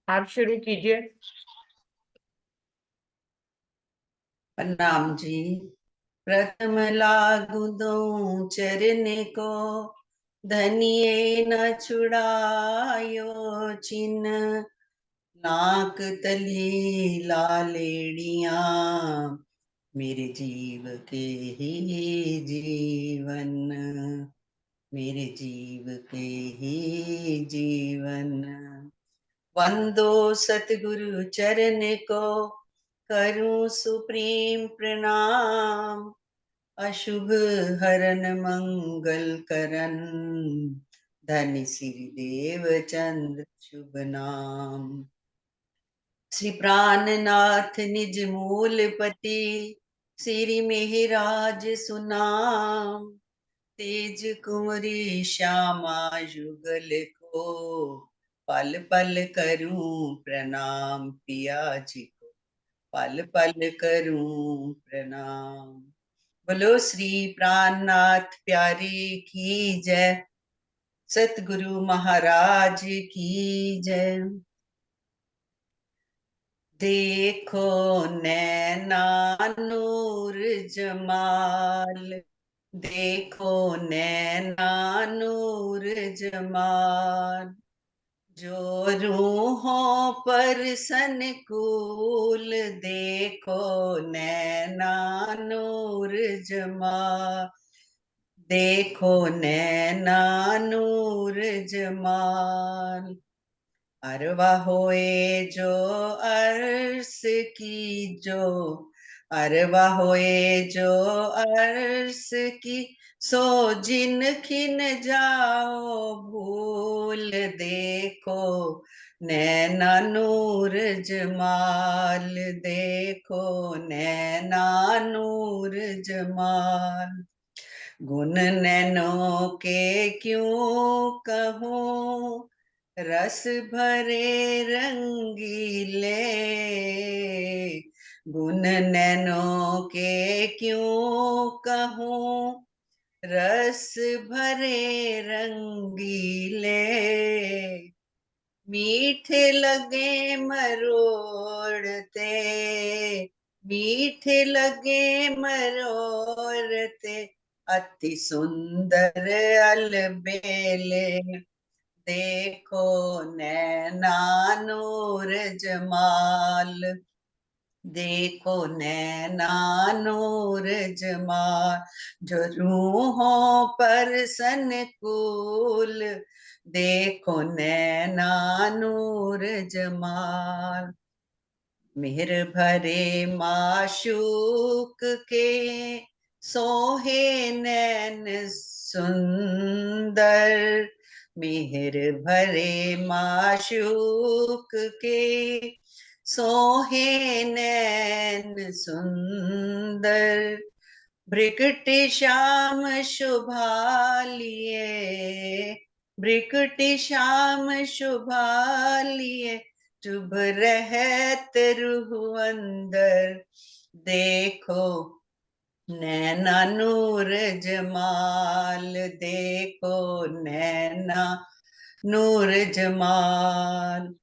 आप शुरू कीजिए। प्रणाम जी। प्रथम लागू दो चरण को, धनिये न छुड़ायो चिन्ह। नाक तली लालेड़िया, मेरे जीव के ही जीवन, मेरे जीव के ही जीवन। वंदो सतगुरु चरण को, करूं सुप्रीम प्रणाम। अशुभ हरन मंगल करन, धन श्री देव चंद्र शुभ नाम। श्री प्राणनाथ निज मूलपति, श्री मेहराज सुनाम। तेज कुंवरी श्यामा युगल को, पल पल करूं प्रणाम पिया जी को, पल पल करूं प्रणाम। बोलो श्री प्राणनाथ प्यारी की जय, सतगुरु महाराज की जय। देखो नैना नूर जमाल, देखो नैना नूर जमाल। जो रूहों पर सनकूल, देखो नैना नूर जमाल, देखो नैना नूर जमाल। अरवा होए जो अर्श की जो, अरवा होए जो अर्श की, सो जिन खिन जाओ भूल। देखो नैना नूर जमाल, देखो नैना नूर जमाल। गुण नैनों के क्यों कहूँ, रस भरे रंगीले। गुण नैनों के क्यों कहूँ, रस भरे रंगीले। मीठे लगे मरोड़ते, मीठे लगे मरोड़ते, अति सुंदर अलबेले। देखो नैना नूर जमाल, देखो नैना नूर जमाल। जो रूहों पर सनकूल, देखो नैना नूर जमाल। मेहर भरे माशूक के, सोहे नैन सुंदर। मेहर भरे माशूक के, सोहे नैन सुंदर। भ्रिकुट श्याम शोभा लिए, भ्रिकुट श्याम शोभा लिए, चुभ रहत रूह अंदर। देखो नैना नूर जमाल, देखो नैना नूर जमाल।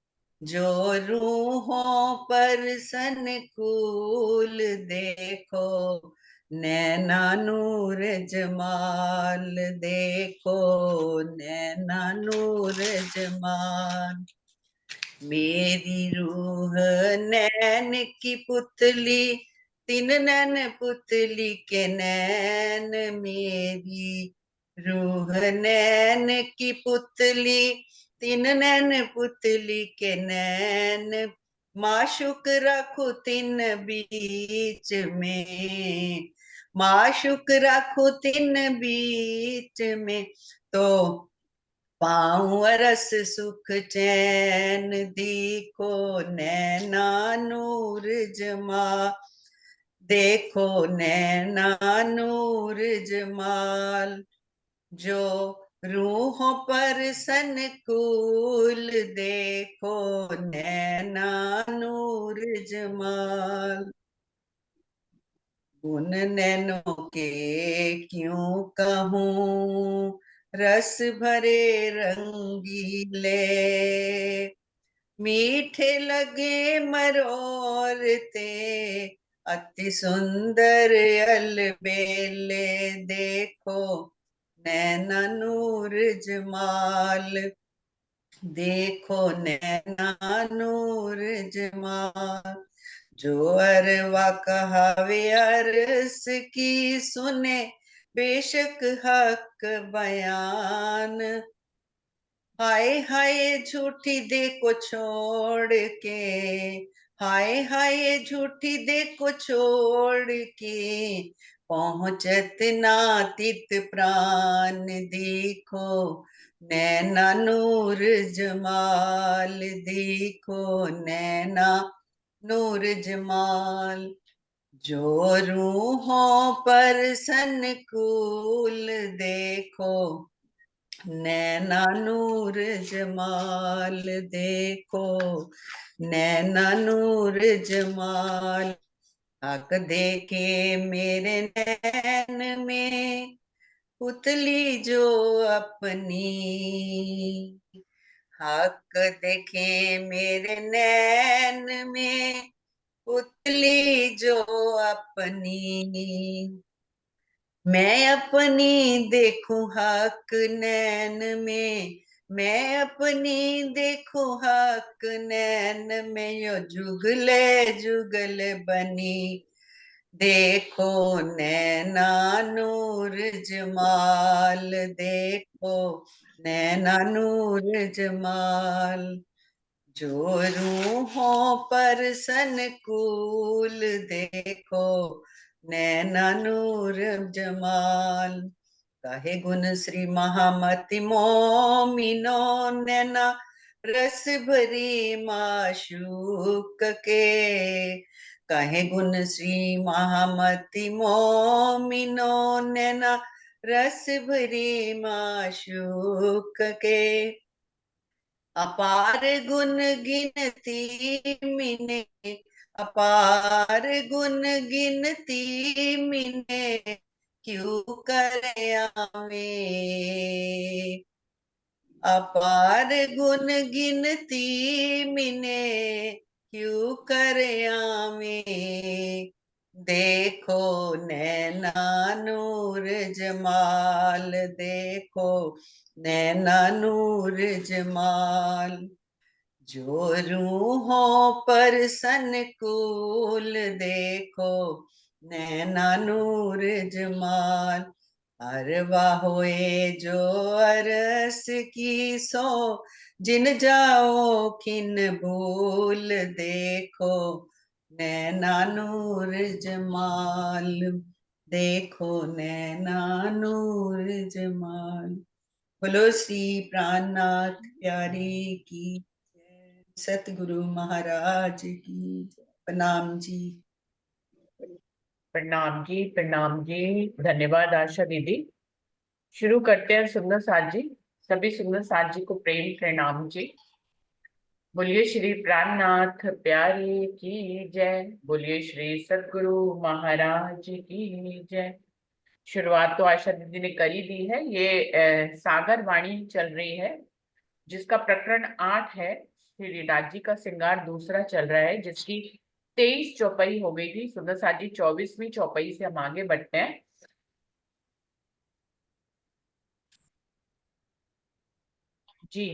जो रूहों पर सनकूल, देखो नैना नूर जमाल, देखो नैना नूर जमाल। मेरी रूह नैन की पुतली, तीन नैन पुतली के नैन। मेरी रूह नैन की पुतली, तीन नैन पुतली के नैन। माशुक रखो तीन बीच में, माशुक रखो तीन बीच में, तो पाऊं रस सुख चैन। देखो नैना नूर जमा, देखो नैना नूर जमाल। जो रूहों पर सनकूल, देखो नैना नूर जमाल। गुण नैनों के क्यों कहूँ, रस भरे रंगीले। मीठे लगे मरोरते, अति सुंदर अलबेले, देखो नैना नूर जमाल, देखो नैना नूर जमाल। जो अरवा कहावे अरस की, सुने बेशक हक बयान। हाय हाय झूठी दे को छोड़ के, हाय हाय झूठी दे को छोड़ के, पहुंचत नातित प्राण, देखो नैना नूर जमाल, देखो नैना नूर जमाल। जो रूहों पर सनकूल, देखो नैना नूर जमाल, देखो नैना नूर जमाल। हक देखे मेरे नैन में, पुतली जो अपनी, हक देखे मेरे नैन में, पुतली जो अपनी। मैं अपनी देखूं हक नैन में, मैं अपनी देखूं हक नैन में, यो जुगले जुगल बनी, देखो नैना नूर जमाल, देखो नैना नूर जमाल। जो रूहों पर सनकूल, देखो नैना नूर जमाल। कहे गुण श्री महामति मोमिनो, नैना रस भरी माशूक के, कहे गुण श्री महामति मोमिनो, नैना रस भरी माशूक के। अपार गुण गिनती मिने, अपार गुण गिनती मिने, क्यों करे आवे। अपार गुण गिनती मिने, क्यों करे आवे। देखो नैना नूर जमाल, देखो नैना नूर जमाल। जो रूहों पर सनकूल, देखो नैना नूर जमाल। अरवा होए जो अरस की, सो जिन जाओ खिन भूल, देखो नैना नूर जमाल, देखो नैना नूर जमाल। बोलो श्री प्राणनाथ प्यारे की जय, सतगुरु महाराज की जय। प्रणाम जी। प्रणाम जी, प्रणाम जी। धन्यवाद आशा दीदी। शुरू करते हैं सुंदर साथ जी। सभी सुंदर साथ जी को प्रेम प्रणाम जी। बोलिए श्री प्राणनाथ प्यारे की जय, बोलिए श्री सद्गुरु महाराज की जय। शुरुआत तो आशा दीदी ने कर ही दी है। ये सागर वाणी चल रही है, जिसका प्रकरण 8 है। श्री राज जी का श्रृंगार दूसरा चल रहा है, जिसकी 23 चौपाई हो गई थी। सुंदर साथ जी 24वीं चौपाई से हम आगे बढ़ते हैं जी।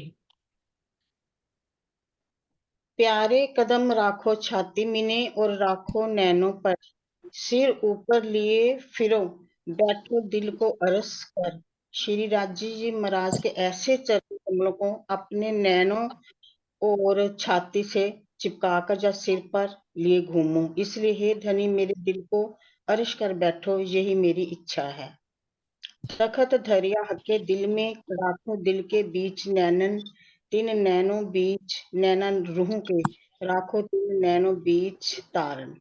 प्यारे कदम राखो छाती मिने, और राखो नैनों पर, सिर ऊपर लिए फिरो, बैठो दिल को अरस कर। श्री राजी जी महाराज के ऐसे चरण कमलों को अपने नैनों और छाती से चिपकाकर या सिर पर लिए घूमूं, इसलिए हे धनी मेरे दिल को अरश कर बैठो, यही मेरी इच्छा है। तखत धरिया हके दिल में, राखो दिल के बीच नैनन, तीन नैनों बीच नैनन रूह के, राखो तीन नैनों बीच तारन।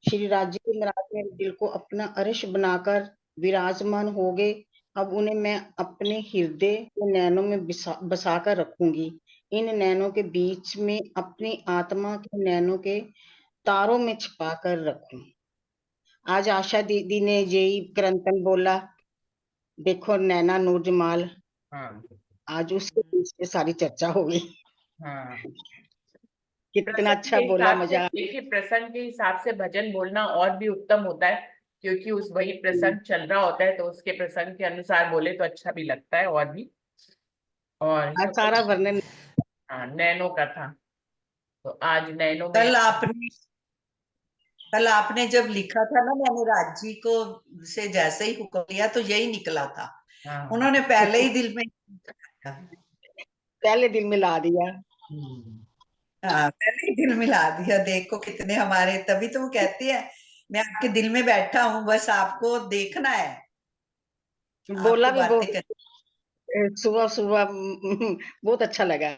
श्री राजीव महाराज मेरे दिल को अपना अरश बनाकर विराजमान हो गए। अब उन्हें मैं अपने हृदय के नैनों में बसाकर रखूंगी। इन नैनों के बीच में अपनी आत्मा के नैनों के तारों में छिपा कर रखूं। आज आशा दीदी ने यही क्रंतन बोला, देखो नैना नूर जमाल। हाँ आज उसके बीच में सारी चर्चा हो गई। हाँ, कितना प्रसंग अच्छा के बोला, हिसाब से मजा। देखिए, प्रसंग के हिसाब से भजन बोलना और भी उत्तम होता है, क्योंकि उस वही प्रसंग चल रहा होता है, तो उसके प्रसंग के अनुसार बोले तो अच्छा भी लगता है और भी। और आज सारा वर्णन। हाँ, नैनो का था, तो आज नैनो में। कल आपने कल आपने जब लिखा था ना, मैंने राजी को से जैसे ही हुक्म लिया तो यही निकला था। हाँ। उन्होंने पहले ही दिल में पहले दिल में ला दिया। हम्म। हाँ, पहले ही दिल मिला दिया। देखो कितने हमारे, तभी तो वो कहती है मैं आपके दिल में बैठा हूँ, बस आपको देखना है, बोला आपको भी वो बातें कर। सुबह सुबह बहुत अच्छा लगा।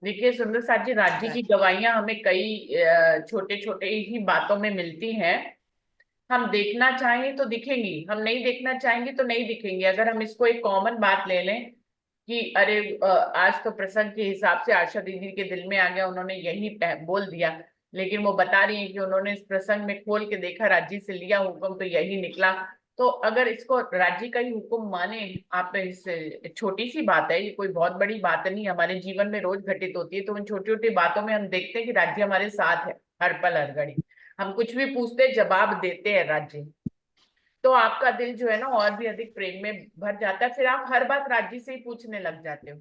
देखिए सुंदर साथ जी, राज्य की गवाहियां हमें कई छोटे छोटे ही बातों में मिलती हैं। हम देखना चाहें तो दिखेंगी, हम नहीं देखना चाहेंगे तो नहीं दिखेंगी। अगर हम इसको एक कॉमन बात ले लें कि अरे आज तो प्रसंग के हिसाब से आशा दीदी के दिल में आ गया, उन्होंने यही बोल दिया, लेकिन वो बता रही है कि उन्होंने इस प्रसंग में खोल के देखा, राज्य से लिया हुक्म तो यही निकला। तो अगर इसको राज्य का ही हुक्म माने, आप इस छोटी सी बात है, ये कोई बहुत बड़ी बात नहीं, हमारे जीवन में रोज घटित होती है, तो उन छोटी छोटी बातों में हम देखते हैं कि राज्य हमारे साथ है, हर पल हर घड़ी। हम कुछ भी पूछते हैं, जवाब देते हैं राज्य। तो आपका दिल जो है ना और भी अधिक प्रेम में भर जाता है, फिर आप हर बात राज्य से ही पूछने लग जाते हो,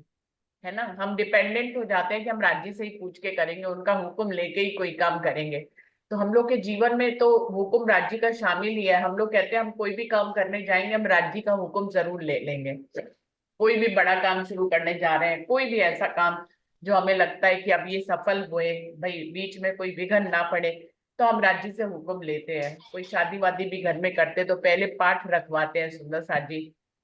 है ना। हम डिपेंडेंट हो जाते हैं कि हम राज्य से ही पूछ के करेंगे, उनका हुक्म लेके ही कोई काम करेंगे। तो हम लोग के जीवन में तो हुक्म राज्य का शामिल ही है। हम लोग कहते हैं हम कोई भी काम करने जाएंगे, हम राज्य का हुक्म जरूर ले लेंगे। कोई भी बड़ा काम शुरू करने जा रहे हैं, कोई भी ऐसा काम जो हमें लगता है कि अब ये सफल हुए, भाई बीच में कोई विघ्न ना पड़े, तो हम राज्य से हुक्म लेते हैं। कोई शादी वादी भी घर में करते तो पहले पाठ रखवाते हैं सुंदर साजी,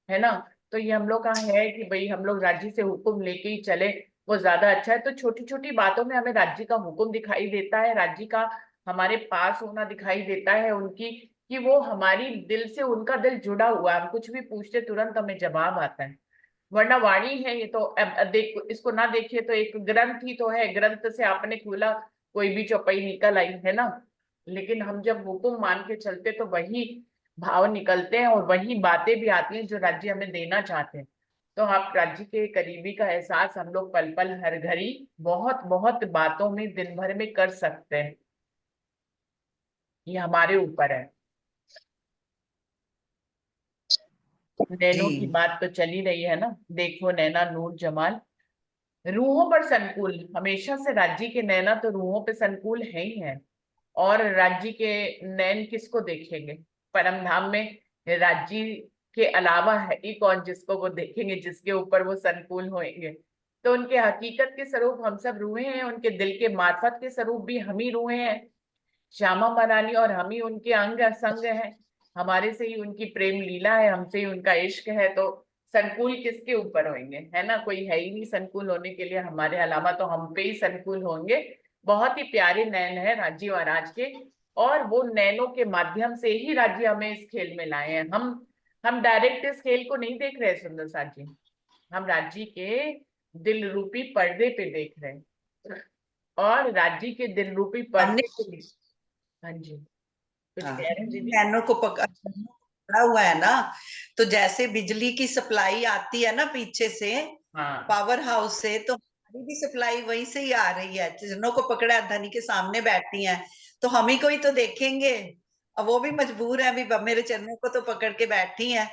है ना। तो ये हम लोग का है कि भाई हम लोग राज्य से हुक्म लेके ही चले, वो ज्यादा अच्छा है। तो छोटी छोटी बातों में हमें राज्य का हुक्म दिखाई देता है, राज्य का हमारे पास होना दिखाई देता है उनकी, कि वो हमारी दिल से, उनका दिल जुड़ा हुआ है। हम कुछ भी पूछते तुरंत हमें जवाब आता है। वरना वाणी है ये तो, अब देख, इसको ना देखिए तो एक ग्रंथ ही तो है, ग्रंथ से आपने खोला कोई भी चौपाई निकल आई, है ना। लेकिन हम जब हुक्म मान के चलते तो वही भाव निकलते हैं और वही बातें भी आती हैं जो राज्य हमें देना चाहते हैं। तो आप राज्य के करीबी का एहसास हम लोग पल पल हर घड़ी बहुत बहुत बातों में दिन भर में कर सकते हैं, ये हमारे ऊपर है। नैनो की जी बात तो चली रही है ना, देखो नैना नूर जमाल, रूहों पर संकुल, हमेशा से राज्य के नैना तो रूहों पे संकुल है ही है। और राज्य के नैन किसको देखेंगे परम धाम में, राज्य के अलावा है ही कौन जिसको वो देखेंगे, जिसके ऊपर वो संकुल होंगे। तो उनके हकीकत के स्वरूप हम सब रूहें हैं, उनके दिल के मार्फत के स्वरूप भी हम ही रूहें हैं। श्यामा मरानी और हम ही उनके अंग संग हैं, हमारे से ही उनकी प्रेम लीला है, हमसे ही उनका इश्क है। तो संकुल किसके ऊपर होंगे, है ना, कोई है ही नहीं संकुल होने के लिए हमारे अलावा, तो हम पे ही संकुल होंगे। बहुत ही प्यारे नैन है राज्य महाराज के, और वो नैनों के माध्यम से ही राज्य हमें इस खेल में लाए हैं। हम डायरेक्ट इस खेल को नहीं देख रहे सुंदर साथ जी, हम राज्य के दिल रूपी पर्दे पे देख रहे हैं, और राज्य के दिल रूपी हमने पर्दे पे। हाँ जी, कुछ हाँ, कह रहे हैं दीदी। नैनो को पकड़ा हुआ है ना। तो जैसे बिजली की सप्लाई आती है ना पीछे से, हाँ। पावर हाउस से, तो हमारी भी सप्लाई वहीं से ही आ रही है। जिन्हों को पकड़ा है, धनी के सामने बैठी हैं, तो हम ही को ही तो देखेंगे। अब वो भी मजबूर है, अभी मेरे चरणों को तो पकड़ के बैठी हैं।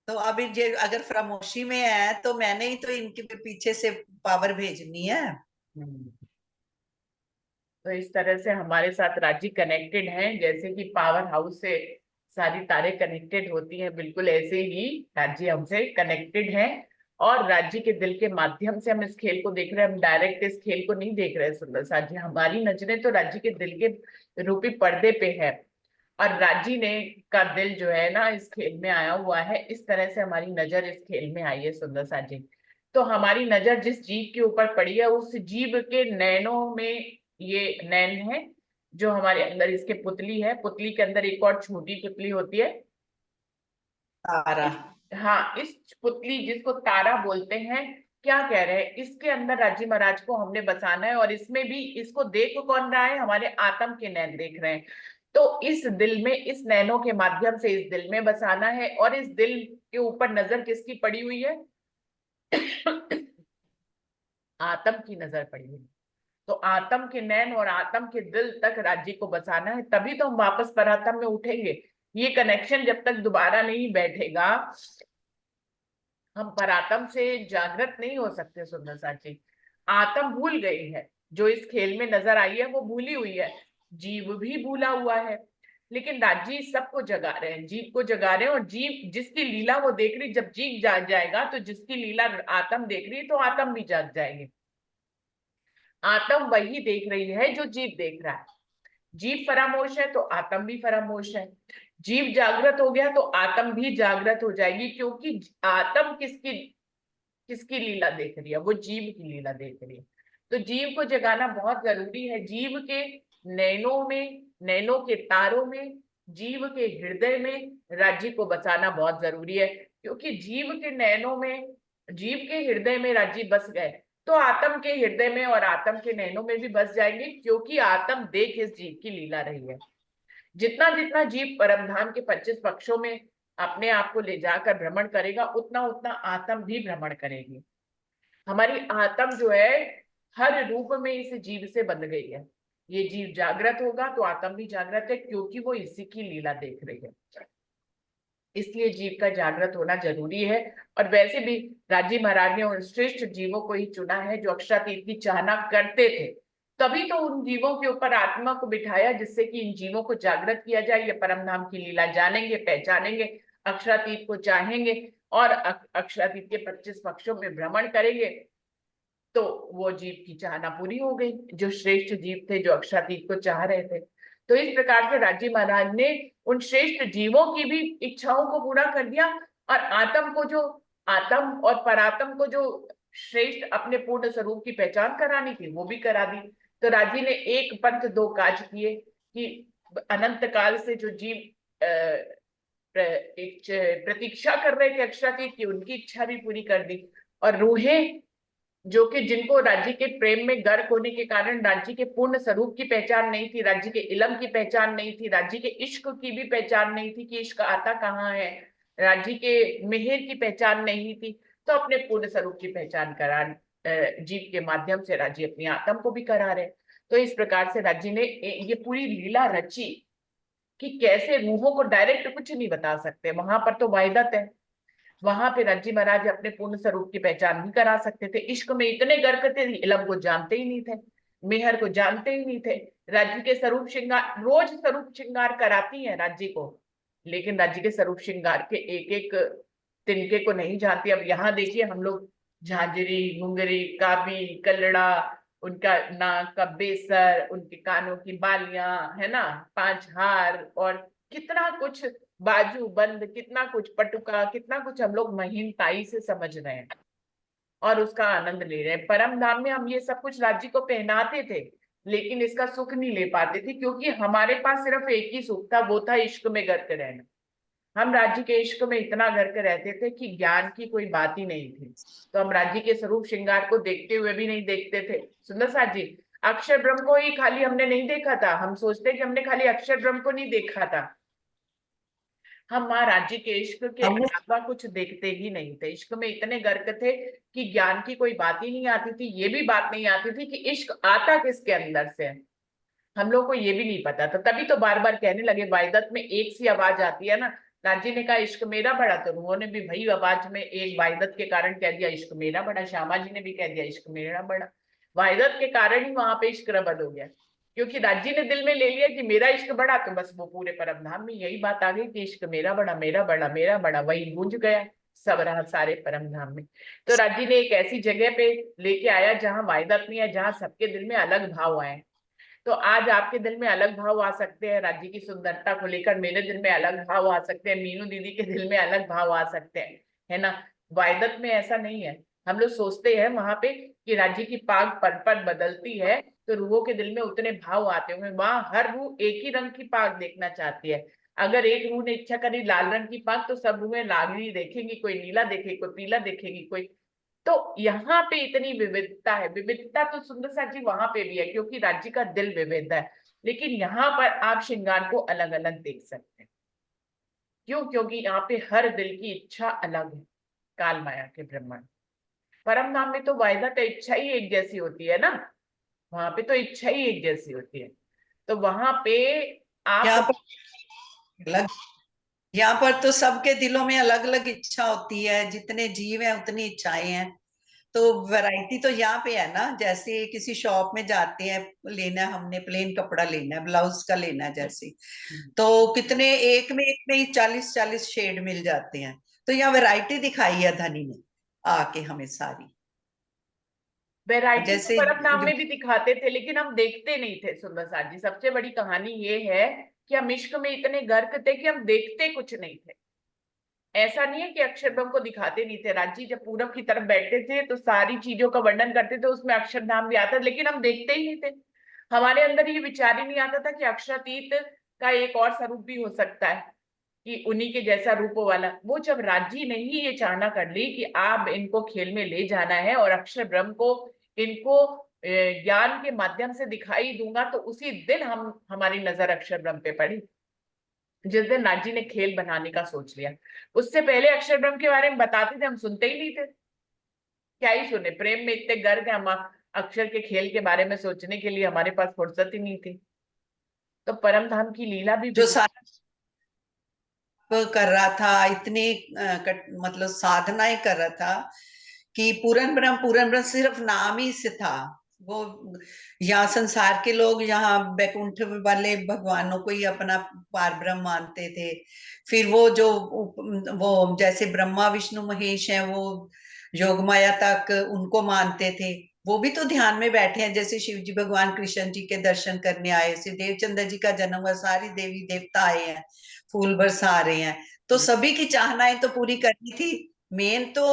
तो अभी ये अगर खामोशी में है तो मैंने ही तो इनके पीछे से पावर भेजनी है। हम्म। तो इस तरह से हमारे साथ राज्य कनेक्टेड हैं, जैसे कि पावर हाउस से सारी तारें कनेक्टेड होती हैं, बिल्कुल ऐसे ही राज्य हमसे कनेक्टेड हैं। और राज्य के दिल के माध्यम से हम इस खेल को देख रहे हैं, हम डायरेक्ट इस खेल को नहीं देख रहे सुंदर साथ जी, हमारी नजरें तो राज्य के दिल के रूपी पर्दे पे है। और राजी ने का दिल जो है ना इस खेल में आया हुआ है, इस तरह से हमारी नजर इस खेल में आई है सुंदर सा जी। तो हमारी नजर जिस जीव के ऊपर पड़ी है, उस जीव के नैनों में ये नैन है जो हमारे अंदर, इसके पुतली है, पुतली के अंदर एक और छोटी पुतली होती है। तारा। हाँ, इस पुतली जिसको तारा बोलते हैं, क्या कह रहे हैं, इसके अंदर राजी महाराज को हमने बसाना है, और इसमें भी इसको देख कौन रहा है, हमारे आत्म के नैन देख रहे हैं। तो इस दिल में, इस नैनों के माध्यम से इस दिल में बसाना है, और इस दिल के ऊपर नजर किसकी पड़ी हुई है आत्म की नजर पड़ी हुई। तो आत्म के नैन और आत्म के दिल तक राज्य को बसाना है, तभी तो हम वापस परात्म में उठेंगे। ये कनेक्शन जब तक दोबारा नहीं बैठेगा, हम परात्म से जागृत नहीं हो सकते। सुंदर साची, आत्म भूल गई है, जो इस खेल में नजर आई है वो भूली हुई है, जीव भी भूला हुआ है। लेकिन राजी सबको जगा रहे हैं, जीव को जगा रहे हैं, और जीव जिसकी लीला वो देख रही, जब जीव जाग जाएगा तो जिसकी लीला आत्म देख रही तो आत्म भी जाग जाएगी। आत्म वही देख रही है जो जीव देख रहा है। जीव फरामोश है तो आत्म भी फरामोश है। जीव जागृत हो गया तो आत्म भी जागृत हो जाएगी, क्योंकि आत्म किसकी किसकी लीला देख रही है, वो जीव की लीला देख रही है। तो जीव को जगाना बहुत जरूरी है। जीव के नैनों में, नैनों के तारों में, जीव के हृदय में राज्य को बचाना बहुत जरूरी है। क्योंकि जीव के नैनों में, जीव के हृदय में राज्य बस गए तो आत्म के हृदय में और आत्म के नैनों में भी बस जाएंगे, क्योंकि आत्म देख इस जीव की लीला रही है। जितना जितना जीव परमधाम के 25 पक्षों में अपने आप को ले जाकर भ्रमण करेगा, उतना उतना आत्म भी भ्रमण करेगी। हमारी आत्म जो है हर रूप में इस जीव से बंध गई है। ये जीव जागृत होगा तो आत्म भी जागृत है, क्योंकि वो इसी की लीला देख रही है। इसलिए जीव का जागृत होना जरूरी है। और वैसे भी राजी महाराज ने उन श्रेष्ठ जीवों को ही चुना है जो अक्षरातीत की चाहना करते थे, तभी तो उन जीवों के ऊपर आत्मा को बिठाया, जिससे कि इन जीवों को जागृत किया जाए। ये परम धाम की लीला जानेंगे, पहचानेंगे, अक्षरातीत को चाहेंगे और अक्षरातीत के 25 पक्षों में भ्रमण करेंगे, तो वो जीव की चाहना पूरी हो गई, जो श्रेष्ठ जीव थे, जो अक्षरातीत को चाह रहे थे। तो इस प्रकार से राजी महाराज ने उन श्रेष्ठ जीवों की भी इच्छाओं को पूरा कर दिया, और आत्म को जो, आत्म और परात्म को जो श्रेष्ठ अपने पूर्ण स्वरूप की पहचान करानी थी वो भी करा दी। तो राजी ने एक पंथ दो काज किए, कि अनंत काल से जो जीव प्रतीक्षा कर रहे थे अक्षरातीत की, उनकी इच्छा भी पूरी कर दी। और रूहें जो कि जिनको राज्य के प्रेम में गर्क होने के कारण राज्य के पूर्ण स्वरूप की पहचान नहीं थी, राज्य के इलम की पहचान नहीं थी, राज्य के इश्क की भी पहचान नहीं थी कि इश्क आता कहाँ है, राज्य के मेहर की पहचान नहीं थी, तो अपने पूर्ण स्वरूप की पहचान करा जीव के माध्यम से राज्य अपनी आत्म को भी करा रहे। तो इस प्रकार से राज्य ने ये पूरी लीला रची कि कैसे रूहों को डायरेक्ट कुछ नहीं बता सकते, वहां पर तो वाहिदत है। वहां पे रज्जी महाराज अपने पूर्ण स्वरूप की पहचान भी करा सकते थे। इश्क में इतने गर्क थे, इलम को जानते ही नहीं थे, मेहर को जानते ही नहीं थे। राज्य के स्वरूप श्रृंगार, रोज स्वरूप श्रृंगार कराती है राज्य को, लेकिन राज्य के स्वरूप श्रृंगार के एक एक तिनके को नहीं जानती। अब यहाँ देखिए, हम लोग झांझरी, घुंघरी, काबी, कलड़ा, उनका नाक का बेसर, उनके कानों की बालियां, है ना, 5 हार, और कितना कुछ बाजू बंद, कितना कुछ पटुका, कितना कुछ हम लोग महीनताई से समझ रहे हैं और उसका आनंद ले रहे हैं। परम धाम में हम ये सब कुछ राज्य को पहनाते थे, लेकिन इसका सुख नहीं ले पाते थे, क्योंकि हमारे पास सिर्फ एक ही सुख था, वो था इश्क में गर्क रहना। हम राज्य के इश्क में इतना गर्क रहते थे कि ज्ञान की कोई बात ही नहीं थी। तो हम राज्य के स्वरूप श्रृंगार को देखते हुए भी नहीं देखते थे। सुंदर साथ जी, अक्षर ब्रह्म को ही खाली हमने नहीं देखा था। हम सोचते कि हमने खाली अक्षर ब्रह्म को नहीं देखा था, हम माँ राज्य के इश्क के हमने अलावा कुछ देखते ही नहीं थे। इश्क में इतने गर्क थे कि ज्ञान की कोई बात ही नहीं आती थी। ये भी बात नहीं आती थी कि इश्क आता किसके अंदर से है, हम लोग को ये भी नहीं पता था। तभी तो बार बार कहने लगे, वाहिदत में एक सी आवाज आती है ना। राजी ने कहा इश्क मेरा बड़ा, तो उन्होंने भी वही आवाज में एक वाहिदत के कारण कह दिया इश्क मेरा बड़ा। श्यामा जी ने भी कह दिया इश्क मेरा बड़ा। वाहिदत के कारण ही वहां पे इश्क रबद हो गया, क्योंकि राजी ने दिल में ले लिया कि मेरा इश्क बड़ा, तो बस वो पूरे परमधाम में यही बात आ गई कि इश्क मेरा बड़ा, मेरा बड़ा, मेरा बड़ा, वही गूंज गया सब रहा सारे परमधाम में। तो राजी ने एक ऐसी जगह पे लेके आया जहां वाहिदत नहीं है, जहां सबके दिल में अलग भाव आए। तो आज आपके दिल में अलग भाव आ सकते हैं राज्य की सुंदरता को लेकर, मेरे दिल में अलग भाव आ सकते हैं, मीनू दीदी के दिल में अलग भाव आ सकते हैं, है ना। वायदत में ऐसा नहीं है। हम लोग सोचते हैं वहां पे कि राज्य की पाग पर बदलती है तो रूहों के दिल में उतने भाव आते होंगे। वहां हर रूह एक ही रंग की पाग देखना चाहती है। अगर एक रूह ने इच्छा करी लाल रंग की पाग, तो सब रूहें लाल ही देखेंगी, कोई नीला देखेगी, कोई पीला देखेगी, कोई। तो यहाँ पे इतनी विविधता है। विविधता तो सुंदर सा जी वहां पे भी है, क्योंकि राज्य का दिल विविध है, लेकिन यहाँ पर आप श्रृंगार को अलग अलग देख सकते हैं। क्यों? क्योंकि यहाँ पे हर दिल की इच्छा अलग है, काल माया के ब्रह्मांड। परम धाम में तो वायदा तो इच्छा ही एक जैसी होती है ना, वहां पे तो इच्छा ही एक जैसी होती है। तो वहां पे आप यहाँ पर अलग, यहाँ पर तो सबके दिलों में अलग अलग इच्छा होती है, जितने जीव हैं उतनी इच्छाएं हैं। तो वैरायटी तो यहाँ पे है ना, जैसे किसी शॉप में जाते हैं, लेना है हमने प्लेन कपड़ा लेना है, ब्लाउज का लेना है जैसे, तो कितने एक में ही 40-40 शेड मिल जाते हैं। तो यहाँ वैरायटी दिखाई है धनी ने आके हमें सारी। वैरायटी तो जैसे परम धाम में भी दिखाते थे, लेकिन हम देखते नहीं थे सुंदर साथ जी। सबसे बड़ी कहानी ये है कि हम इश्क में इतने गर्क थे कि हम देखते कुछ नहीं थे। ऐसा नहीं है कि अक्षरधाम को दिखाते नहीं थे। राजी जब पूरब की तरफ बैठते थे तो सारी चीजों का वर्णन करते थे, उसमें अक्षरधाम भी आता, लेकिन हम देखते ही नहीं थे। हमारे अंदर ये विचार ही नहीं आता था कि अक्षरातीत का एक और स्वरूप भी हो सकता है, कि उन्हीं के जैसा रूपों वाला। वो जब राजी ने ही ये चाहना कर ली कि आप इनको खेल में ले जाना है और अक्षर ब्रह्म को इनको ज्ञान के माध्यम से दिखाई दूंगा, तो उसी दिन हमारी नजर अक्षर ब्रह्म पे पड़ी, जिस दिन राजी ने खेल बनाने का सोच लिया। उससे पहले अक्षर ब्रह्म के बारे में बताते थे, हम सुनते ही नहीं थे। क्या ही सुने, प्रेम में इतने गर्क हैं हम, अक्षर के खेल के बारे में सोचने के लिए हमारे पास फुर्सत ही नहीं थी। तो परम धाम की लीला भी जो सारा कर रहा था, इतनी मतलब साधनाएं कर रहा था कि पूरन ब्रह्म सिर्फ नाम ही से था। वो यहाँ संसार के लोग यहाँ बैकुंठ वाले भगवानों को ही अपना पार ब्रह्म मानते थे। फिर वो जैसे ब्रह्मा विष्णु महेश हैं, वो योग माया तक उनको मानते थे। वो भी तो ध्यान में बैठे हैं, जैसे शिव जी भगवान कृष्ण जी के दर्शन करने आए, श्री देवचंद्र जी का जन्म हुआ, सारी देवी देवता आए हैं, फूल बरसा रहे हैं। तो सभी की चाहनाएं तो पूरी करनी थी। मेन तो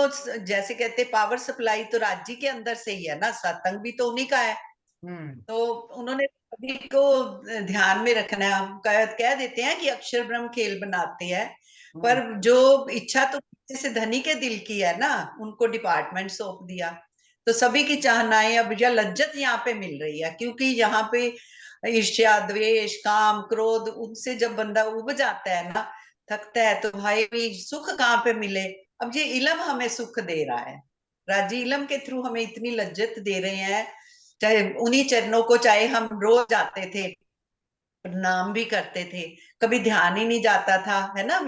जैसे कहते पावर सप्लाई तो राज्य के अंदर से ही है ना, सत्संग भी तो उन्हीं का है। हम्म। तो उन्होंने सभी को ध्यान में रखना है। हम कह देते हैं कि अक्षर ब्रह्म खेल बनाते हैं, पर जो इच्छा तो से धनी के दिल की है ना, उनको डिपार्टमेंट सौंप दिया। तो सभी की चाहनाएं अब या लज्जत यहाँ पे मिल रही है, क्योंकि यहाँ पे ईर्ष्या द्वेष काम क्रोध उनसे जब बंदा उब जाता है ना, थकता है, तो भाई भी सुख कहाँ पे मिले। अब ये इलम हमें सुख दे रहा है, राजी इलम के थ्रू हमें इतनी लज्जत दे रहे हैं। चाहे उन्हीं चरणों को, चाहे हम रोज जाते थे, प्रणाम भी करते थे, कभी ध्यान ही नहीं जाता था, है ना।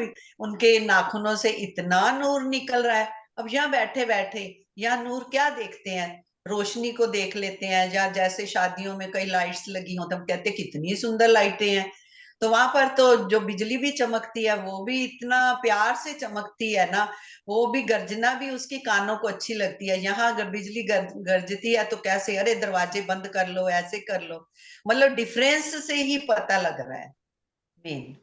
उनके नाखूनों से इतना नूर निकल रहा है। अब यहाँ बैठे बैठे यहाँ नूर क्या देखते हैं, रोशनी को देख लेते हैं, या जैसे शादियों में कई लाइट्स लगी हो, तब कहते कितनी सुंदर लाइटें हैं। तो वहां पर तो जो बिजली भी चमकती है, वो भी इतना प्यार से चमकती है ना, वो भी गर्जना भी उसकी कानों को अच्छी लगती है। यहाँ अगर बिजली गरजती है तो कैसे, अरे दरवाजे बंद कर लो, ऐसे कर लो, मतलब डिफरेंस से ही पता लग रहा है मेन।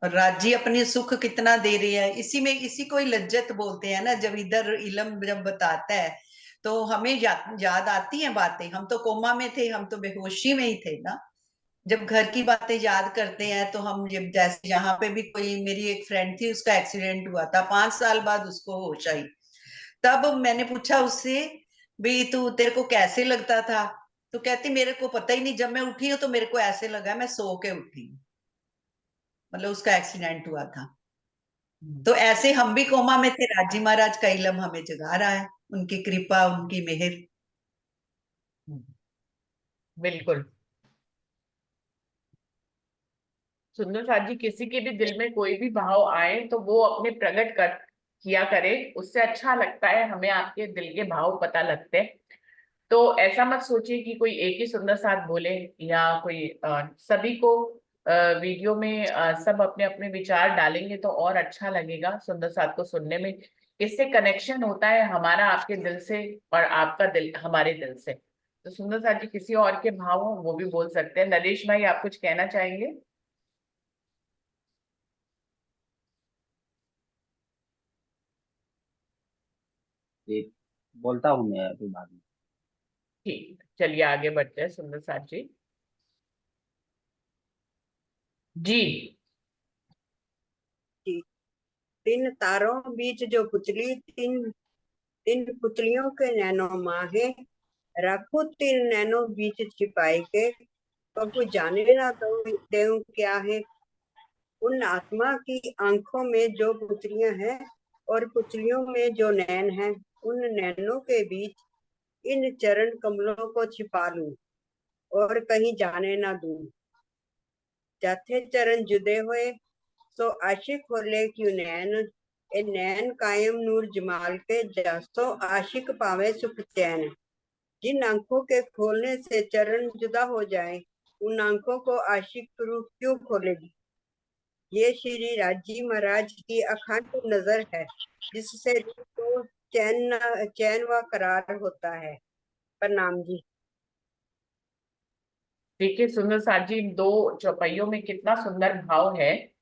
और राज्य अपनी सुख कितना दे रही है, इसी में, इसी को ही लज्जत बोलते हैं ना। जब इधर इलम जब बताता है तो हमें याद आती हैं बातें। हम तो कोमा में थे, हम तो बेहोशी में ही थे ना। जब घर की बातें याद करते हैं तो हम, जैसे यहाँ पे भी कोई मेरी एक फ्रेंड थी, उसका एक्सीडेंट हुआ था, 5 साल बाद उसको होश आई। तब मैंने पूछा उससे, भी तू, तेरे को कैसे लगता था? तो कहती मेरे को पता ही नहीं, जब मैं उठी हूँ तो मेरे को ऐसे लगा मैं सो के उठी हूँ। मतलब उसका एक्सीडेंट हुआ था। तो ऐसे हम भी कोमा में थे, राजी महाराज का इलम हमें जगा रहा है, उनकी कृपा उनकी मेहर। बिल्कुल। सुंदर साथ जी, किसी के भी दिल में कोई भी भाव आए तो वो अपने प्रकट कर किया करे, उससे अच्छा लगता है। हमें आपके दिल के भाव पता लगते हैं। तो ऐसा मत सोचिए कि कोई एक ही सुंदर साथ बोले, या कोई सभी को वीडियो में सब अपने अपने विचार डालेंगे तो और अच्छा लगेगा सुंदर साथ को सुनने में। इससे कनेक्शन होता है हमारा आपके दिल से, और आपका दिल हमारे दिल से। तो सुंदर साथ जी, किसी और के भाव हो वो भी बोल सकते हैं। नरेश भाई, आप कुछ कहना चाहेंगे? एक बोलता हूँ मैं अभी बाद में। ठीक, चलिए आगे बढ़ते हैं सुंदर साथ जी। जी। कि तीन तारों बीच जो पुतली, तीन तीन पुतलियों के नैनो माहे, रखो तीन नैनो बीच छिपाई के, प्रभु जाने ना देऊं क्या है। उन आत्मा की आंखों में जो पुतलियां हैं और पुतलियों में जो नैन हैं, उन नैनों के बीच इन चरण कमलों को छिपा लूं और कहीं जाने ना दूं। जाथे चरण जुदे हुए सो आशिक खोले क्यों नैन, ए नैन कायम नूर जमाल के जासो आशिक पावे सुख चैन। जिन आंखों के खोलने से चरण जुदा हो जाए, उन आंखों को आशिक रूह क्यों खोलेगी। ये श्री राजी महाराज की अखंड नजर है, जिससे रूह को चैन व करार होता है। प्रणाम जी। देखिए सुंदर साथ जी, इन दो चौपाइयों में कितना सुंदर भाव है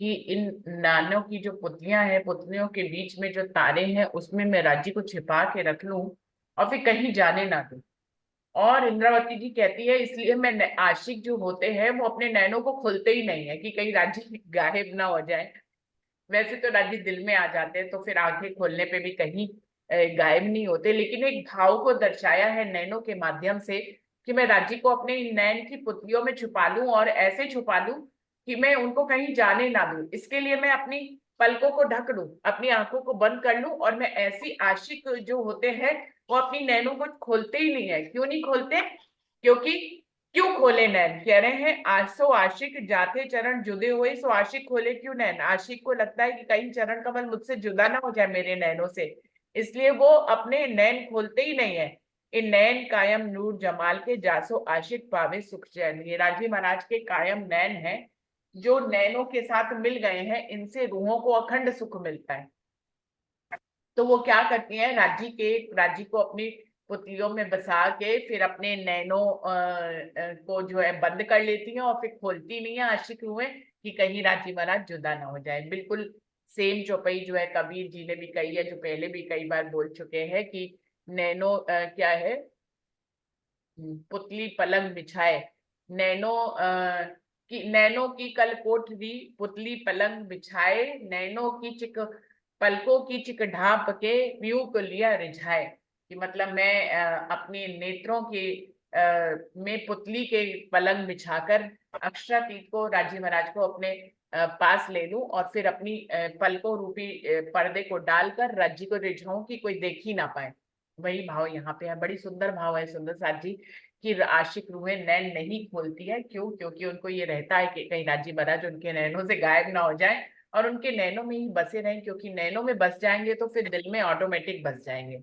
कि इन नानों की जो पुतलियां हैं, पुतलियों के बीच में जो तारे हैं, उसमें मैं राजी को छिपा के रख लूं और फिर कहीं जाने ना दूं। और इंद्रावती जी कहती है इसलिए मैं आशिक जो होते हैं वो अपने नैनों को खोलते ही नहीं है कि कहीं राजी गायब ना हो जाए। वैसे तो राजी दिल में आ जाते हैं तो फिर आंखें खोलने पे भी कहीं गायब नहीं होते, लेकिन एक भाव को दर्शाया है नैनों के माध्यम से कि मैं राजी को अपने नैन की पुतलियों में छुपा लूं और ऐसे छुपा लूं कि मैं उनको कहीं जाने ना दूं। इसके लिए मैं अपनी पलकों को ढक लूं, अपनी आंखों को बंद कर लूं, और मैं ऐसी आशिक जो होते हैं वो अपनी नैनों को खोलते ही नहीं है। क्यों नहीं खोलते? क्योंकि क्यों खोले नैन, कह रहे हैं आज सो आशिक जाते चरण जुदे हुए सो आशिक खोले क्यों नैन। आशिक को लगता है कि कहीं चरण कमल मुझसे जुदा ना हो जाए मेरे नैनों से, इसलिए वो अपने नैन खोलते ही नहीं है। इन नैन कायम नूर जमाल के जासो आशिक पावे सुख चैन। ये राजी महाराज के कायम नैन है, जो नैनों के साथ मिल गए हैं, इनसे रूहों को अखंड सुख मिलता है। तो वो क्या करती हैं, राजी को अपनी पुतलियों में बसा के फिर अपने नैनों को जो है बंद कर लेती हैं और फिर खोलती नहीं है आशिक हुए कि कहीं राजी महाराज जुदा ना हो जाए। बिल्कुल सेम चौपाई जो है कबीर जी ने भी कही है, जो पहले भी कई बार बोल चुके हैं कि नैनो क्या है, पुतली पलंग बिछाए, नैनो की कल कोठरी पुतली पलंग बिछाए, नैनो की चिक पलकों की चिक ढांप के पीयू को लिया रिझाए। कि मतलब मैं अपने नेत्रों के में पुतली के पलंग बिछाकर अक्षरातीत को, राजी महाराज को अपने पास ले लूं और फिर अपनी पलकों रूपी पर्दे को डालकर राज्य को रिझाऊं कि कोई देख ही ना पाए। वही भाव यहाँ पे है। बड़ी सुंदर भाव है सुंदर साथ जी कि आशिक रूहें नैन नहीं खोलती है। क्यों? क्योंकि उनको ये रहता है कि कहीं राजी महाराज उनके नैनों से गायब ना हो जाए और उनके नैनों में ही बसे रहें, क्योंकि नैनों में बस जाएंगे तो फिर दिल में ऑटोमेटिक बस जाएंगे।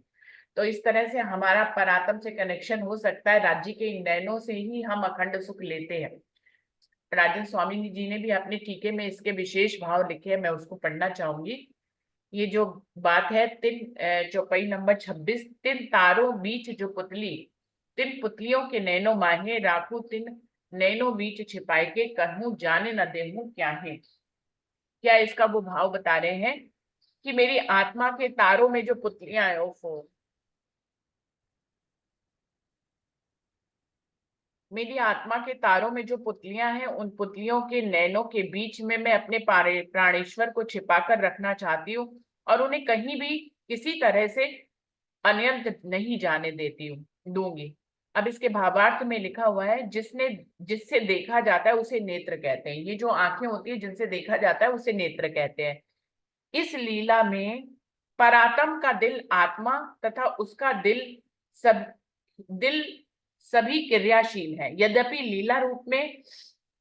तो इस तरह से हमारा परात्म से कनेक्शन हो सकता है, राज्य के इन नैनों से ही हम अखंड सुख लेते हैं। राजन स्वामी जी ने भी अपने टीके में इसके विशेष भाव लिखे हैं, मैं उसको पढ़ना चाहूंगी। ये जो बात है चौपाई नंबर 26, तिन तारों बीच जो पुतली, तिन पुतलियों के नैनो माहे राखू तिन नैनो बीच छिपाए के कहूं जाने न देहूं क्या है। क्या इसका वो भाव बता रहे हैं कि मेरी आत्मा के तारों में जो पुतलियां है, ओफो, मेरी आत्मा के तारों में जो पुतलियां हैं, उन पुतलियों के नैनों के बीच में मैं अपने प्राणेश्वर को छिपाकर रखना चाहती हूँ और उन्हें कहीं भी किसी तरह से अन्यंत नहीं जाने देती हूँ, दूंगी। अब इसके भावार्थ में लिखा हुआ है, जिससे देखा जाता है उसे नेत्र कहते हैं। ये जो आंखें होती है जिनसे देखा जाता है उसे नेत्र कहते हैं। इस लीला में परात्म का दिल आत्मा तथा उसका दिल सभी क्रियाशील है। यद्यपि लीला रूप में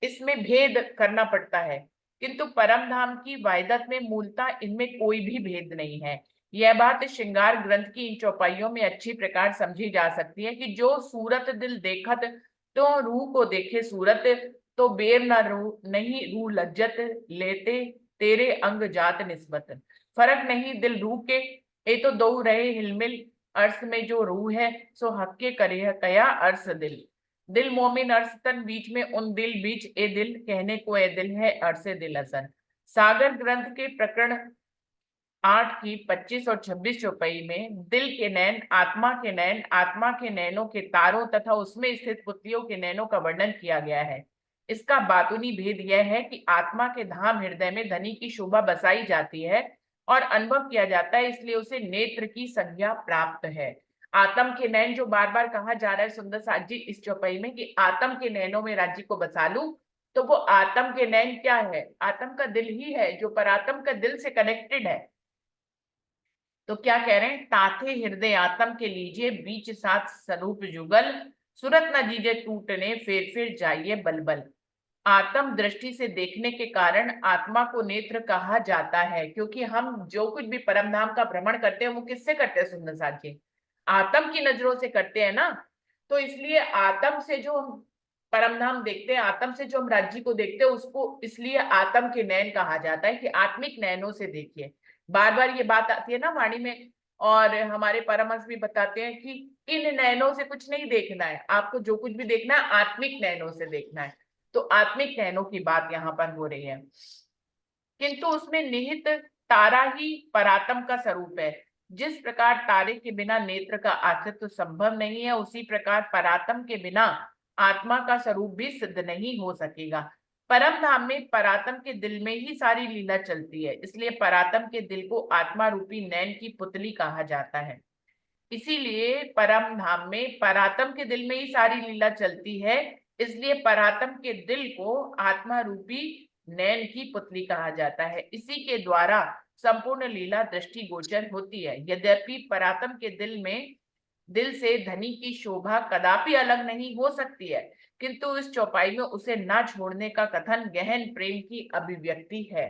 इसमें भेद करना पड़ता है, किंतु परम धाम की वायदत में मूलतः इनमें कोई भी भेद नहीं है। यह बात श्रृंगार ग्रंथ की इन चौपाइयों में अच्छी प्रकार समझी जा सकती है कि जो सूरत दिल देखत तो रूह को देखे सूरत, तो बेर न रूह नहीं रूह लज्जत लेते तेरे अंग जात निस्बत। फर्क नहीं दिल रूह के, ये तो दो रहे हिलमिल अर्थ में जो रूह है सो हक के करे कया अर्थ दिल। दिल मोमिन अर्थ तन बीच में उन दिल बीच ए दिल कहने को ए दिल है अर्थ से दिल असन। सागर ग्रंथ के प्रकरण 8 की 25 और 26 चौपाई में दिल के नैन, आत्मा के नैन, आत्मा के नैनों के तारों तथा उसमें स्थित पुतलियों के नैनों का वर्णन किया गया है। इसका बातूनी भेद यह है कि आत्मा के धाम हृदय में धनी की शोभा बसाई जाती है और अनुभव किया जाता है, इसलिए उसे नेत्र की संज्ञा प्राप्त है। आत्म के नैन जो बार बार कहा जा रहा है सुंदर साथ जी इस चौपाई में कि आत्म के नैनों में राज्य को बसा लूं, तो वो आत्म के नैन क्या है? आत्म का दिल ही है जो परात्म का दिल से कनेक्टेड है। तो क्या कह रहे हैं, ताथे हृदय आत्म के लीजिए बीच साथ स्वरूप जुगल, सूरत न दीजिए टूटने फिर जाइए बलबल। आत्म दृष्टि से देखने के कारण आत्मा को नेत्र कहा जाता है, क्योंकि हम जो कुछ भी परम धाम का भ्रमण करते हैं वो किससे करते हैं सुंदर साथ जी, आत्म की नजरों से करते हैं ना। तो इसलिए आत्म से जो हम परम धाम देखते हैं, आत्म से जो हम राज्य को देखते हैं, उसको इसलिए आत्म के नयन कहा जाता है कि आत्मिक नयनों से देखिए। बार बार ये बात आती है ना वाणी में, और हमारे परमहंस भी बताते हैं कि इन नयनों से कुछ नहीं देखना है, आपको जो कुछ भी देखना है आत्मिक नयनों से देखना है। तो आत्मिक नयनों की बात यहाँ पर हो रही है। किंतु उसमें निहित तारा ही परात्म का स्वरूप है। जिस प्रकार तारे के बिना नेत्र का अस्तित्व संभव नहीं है, उसी प्रकार परात्म के बिना आत्मा का स्वरूप भी सिद्ध नहीं हो सकेगा। परम धाम में परात्म के दिल में ही सारी लीला चलती है, इसलिए परात्म के दिल को आत्मा रूपी नैन की पुतली कहा जाता है। इसीलिए परम धाम में परात्म के दिल में ही सारी लीला चलती है, इसलिए परात्म के दिल को आत्मा रूपी नैन की पुतली कहा जाता है। इसी के द्वारा संपूर्ण लीला दृष्टि गोचर होती है। यद्यपि परात्म के दिल से धनी की शोभा कदापि अलग नहीं हो सकती है, किंतु इस चौपाई में उसे ना छोड़ने का कथन गहन प्रेम की अभिव्यक्ति है।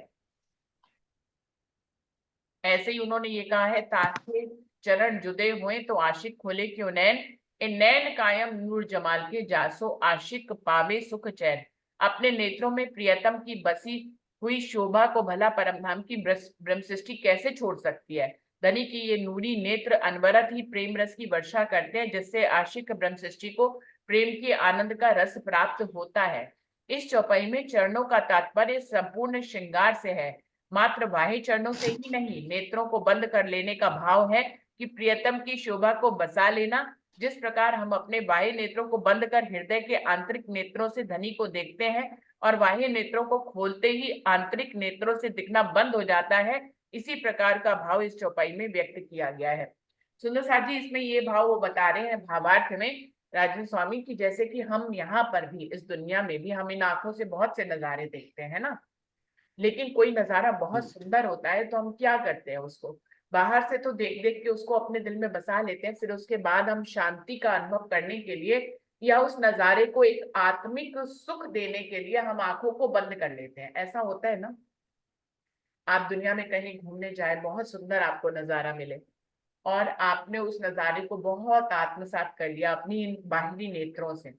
ऐसे ही उन्होंने ये कहा है, ताके चरण जुदे हुए तो आशिक खोले क्यों नैन, इन नैन कायम नूर जमाल के जासो आशिक पावे सुख चैन। अपने नेत्रों में प्रियतम की बसी हुई शोभा को भला परमधाम की ब्रह्म सृष्टि कैसे छोड़ सकती है। धनी की ये नूरी नेत्र अनवरत ही प्रेम रस की वर्षा करते हैं, जिससे आशिक ब्रह्म सृष्टि को प्रेम के आनंद का रस प्राप्त होता है। इस चौपाई में चरणों का तात्पर्य संपूर्ण श्रृंगार से है, मात्र बाह्य चरणों से ही नहीं। नेत्रों को बंद कर लेने का भाव है कि प्रियतम की शोभा को बसा लेना। जिस प्रकार हम अपने बाह्य नेत्रों को बंद कर हृदय के आंतरिक नेत्रों से धनी को देखते हैं और बाह्य नेत्रों को खोलते ही आंतरिक नेत्रों से दिखना बंद हो जाता है, इसी प्रकार का भाव इस चौपाई में व्यक्त किया गया है। सुंदर साथ जी इसमें ये भाव वो बता रहे हैं भावार्थ में राजन स्वामी की, जैसे कि हम यहाँ पर भी इस दुनिया में भी हम इन आंखों से बहुत से नजारे देखते हैं ना, लेकिन कोई नजारा बहुत सुंदर होता है तो हम क्या करते हैं, उसको बाहर से तो देख देख के उसको अपने दिल में बसा लेते हैं, फिर उसके बाद हम शांति का अनुभव करने के लिए या उस नजारे को एक आत्मिक सुख देने के लिए हम आंखों को बंद कर लेते हैं। ऐसा होता है ना, आप दुनिया में कहीं घूमने जाए, बहुत सुंदर आपको नजारा मिले और आपने उस नजारे को बहुत आत्मसात कर लिया अपनी इन बाहरी नेत्रों से,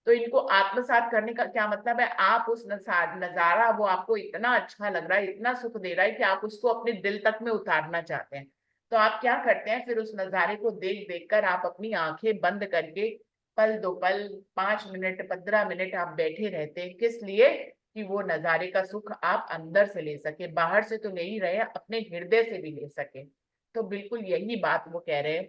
तो इनको आत्मसात करने का क्या मतलब है, आप उस नजारा वो आपको इतना अच्छा लग रहा है, इतना सुख दे रहा है कि आप उसको अपने दिल तक में उतारना चाहते हैं। तो आप क्या करते हैं, फिर उस नजारे को देख देख कर आप अपनी आंखें बंद करके पल दो पल 5 मिनट 15 मिनट आप बैठे रहते हैं। किस लिए, कि वो नजारे का सुख आप अंदर से ले सके, बाहर से तो ले ही रहे, अपने हृदय से भी ले सके। तो बिल्कुल यही बात वो कह रहे हैं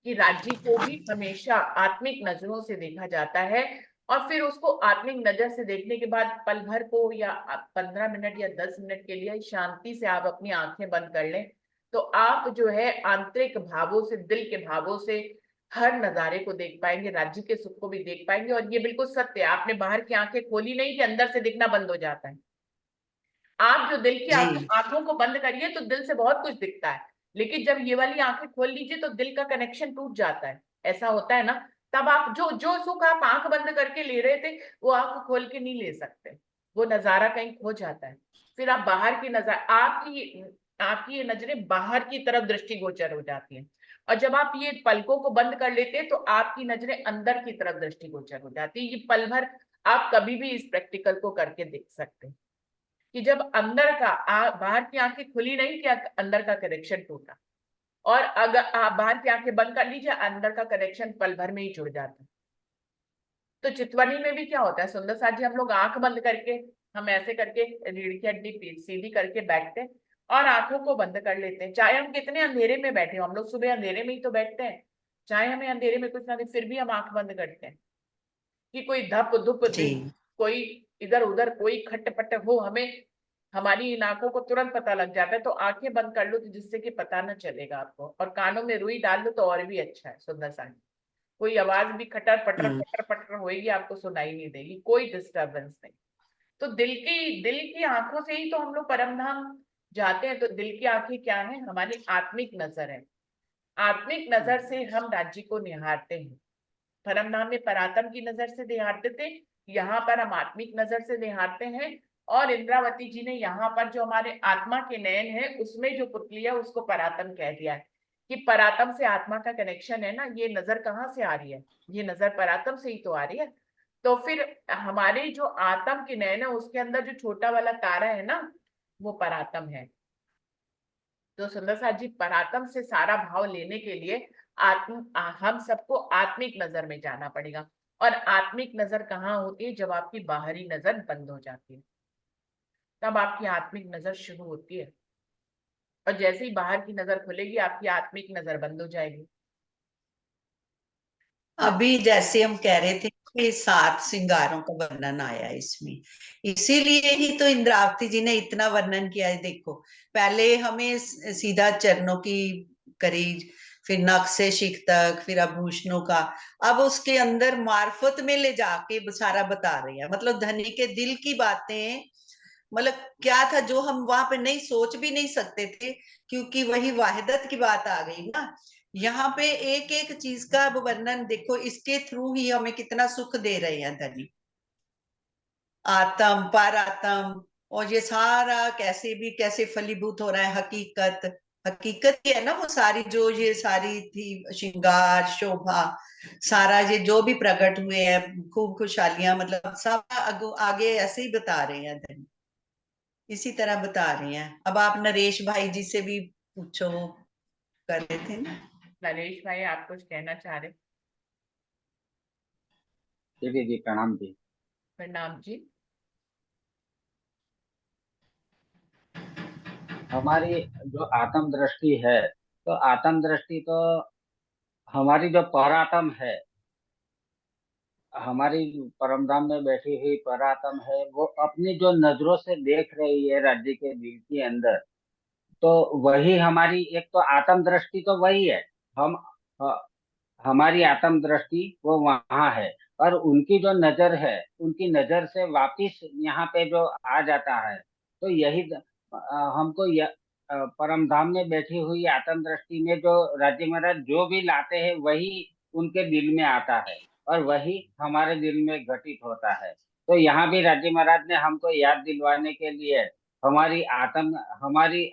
कि राज्य को भी हमेशा आत्मिक नजरों से देखा जाता है, और फिर उसको आत्मिक नजर से देखने के बाद पल भर को या 15 मिनट या 10 मिनट के लिए शांति से आप अपनी आंखें बंद कर लें, तो आप जो है आंतरिक भावों से, दिल के भावों से हर नजारे को देख पाएंगे, राज्य के सुख को भी देख पाएंगे। और ये बिल्कुल सत्य है, आपने बाहर की आंखें खोली नहीं कि अंदर से दिखना बंद हो जाता है। आप जो दिल की जी आंखों को बंद करिए तो दिल से बहुत कुछ दिखता है, लेकिन जब ये वाली आंखें खोल लीजिए तो दिल का कनेक्शन टूट जाता है। ऐसा होता है ना, तब आप जो जो सुख आप आंख बंद करके ले रहे थे वो आंख खोल के नहीं ले सकते, वो नजारा कहीं खो जाता है। फिर आप बाहर की नजर, आपकी ये नजरें बाहर की तरफ दृष्टिगोचर हो जाती हैं, और जब आप ये पलकों को बंद कर लेते हैं तो आपकी नजरें अंदर की तरफ दृष्टिगोचर हो जाती है। ये पल भर आप कभी भी इस प्रैक्टिकल को करके देख सकते हैं कि जब अंदर का बाहर की आंखें खुली नहीं कि अंदर का कनेक्शन टूटा, और अगर आप बाहर की आंखें बंद कर लीजिए अंदर का कनेक्शन पल भर में ही जुड़ जाता है। तो चितवनी में भी क्या होता है सुंदर साथ जी, हम लोग आंख बंद करके, हम ऐसे करके रीढ़ की हड्डी सीधी करके बैठते हैं और आंखों को बंद कर लेते हैं, चाहे हम कितने अंधेरे में बैठे हो। हम लोग सुबह अंधेरे में ही तो बैठते हैं, चाहे हमें अंधेरे में कुछ ना दिखे फिर भी हम आंख बंद करते हैं कि कोई धप धुप जी कोई इधर उधर कोई खटपट हो, हमें हमारी इन आंखों को तुरंत पता लग जाता है। तो आंखें बंद कर लो तो जिससे कि पता ना चलेगा आपको, और कानों में रुई डाल लो तो और भी अच्छा है सुंदर सा, कोई आवाज भी खटर पटर होएगी आपको सुनाई नहीं देगी, कोई डिस्टरबेंस नहीं। तो दिल की आंखों से ही तो हम लोग परम धाम जाते हैं तो दिल की आंखें क्या है? हमारी आत्मिक नजर है। आत्मिक नजर से हम राज्य को निहारते हैं। परम धाम में परात्म की नजर से निहारते थे, यहाँ पर हम आत्मिक नजर से निहारते हैं। और इंद्रावती जी ने यहाँ पर जो हमारे आत्मा के नयन है उसमें जो पुतली है उसको परात्म कह दिया है कि परात्म से आत्मा का कनेक्शन है ना। ये नजर कहाँ से आ रही है? ये नजर परात्म से ही तो आ रही है। तो फिर हमारे जो आत्म के नयन है उसके अंदर जो छोटा वाला तारा है ना, वो परात्म है। तो सुंदर साथ जी, परात्म से सारा भाव लेने के लिए हम सबको आत्मिक नजर में जाना पड़ेगा। और आत्मिक नजर कहाँ होती है? जब आपकी बाहरी नजर बंद हो जाती है, तब आपकी आत्मिक नजर शुरू होती है। और जैसे ही बाहर की नजर खुलेगी आपकी आत्मिक नजर बंद हो जाएगी। अभी जैसे हम कह रहे थे कि 7 श्रृंगारों का वर्णन आया है इसमें, इसीलिए ही तो इंद्रावती जी ने इतना वर्णन किया है। देखो, पहले हमें सीधा चरणों की करी, फिर नख से शिख तक, फिर आभूषणों का, अब उसके अंदर मार्फत में ले जाके सारा बता रहे हैं। मतलब धनी के दिल की बातें, मतलब क्या था जो हम वहां पे नहीं सोच भी नहीं सकते थे, क्योंकि वही वाहिदत की बात आ गई ना। यहाँ पे एक एक चीज का अब वर्णन देखो, इसके थ्रू ही हमें कितना सुख दे रहे हैं धनी। आत्म, पारात्म, और ये सारा कैसे भी कैसे फलीभूत हो रहा है। हकीकत, हकीकत ही है ना वो सारी, जो ये सारी थी श्रृंगार शोभा, सारा ये जो भी प्रकट हुए हैं, खूब खुशहालियां, मतलब सब आगे ऐसे ही बता रहे हैं धनी, इसी तरह बता रहे हैं। अब आप नरेश भाई जी से भी पूछो, कर रहे थे ना। नरेश भाई, आप कुछ कहना चाह रहे? जी जी, प्रणाम जी। प्रणाम जी। हमारी जो आत्म दृष्टि है, तो आत्म दृष्टि तो हमारी जो परात्म है, हमारी परमधाम में बैठी हुई परात्म है, वो अपनी जो नजरों से देख रही है राज्य के दिल के अंदर। तो वही हमारी एक तो आत्म दृष्टि तो वही है। हम हमारी आत्म दृष्टि वो वहां है, और उनकी जो नजर है, उनकी नजर से वापिस यहाँ पे जो आ जाता है। तो यही हमको परम धाम में बैठी हुई आत्म दृष्टि में जो राज्य महाराज जो भी लाते हैं वही उनके दिल में आता है, और वही हमारे दिल में घटित होता है। तो यहाँ भी राज्य महाराज ने हमको याद दिलवाने के लिए हमारी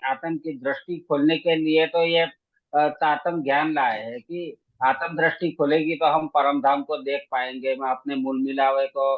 आत्म की दृष्टि खोलने के लिए तो ये तात्म ज्ञान लाए हैं कि आत्म दृष्टि खुलेगी तो हम परम धाम को देख पाएंगे, मैं अपने मूल मिलावे को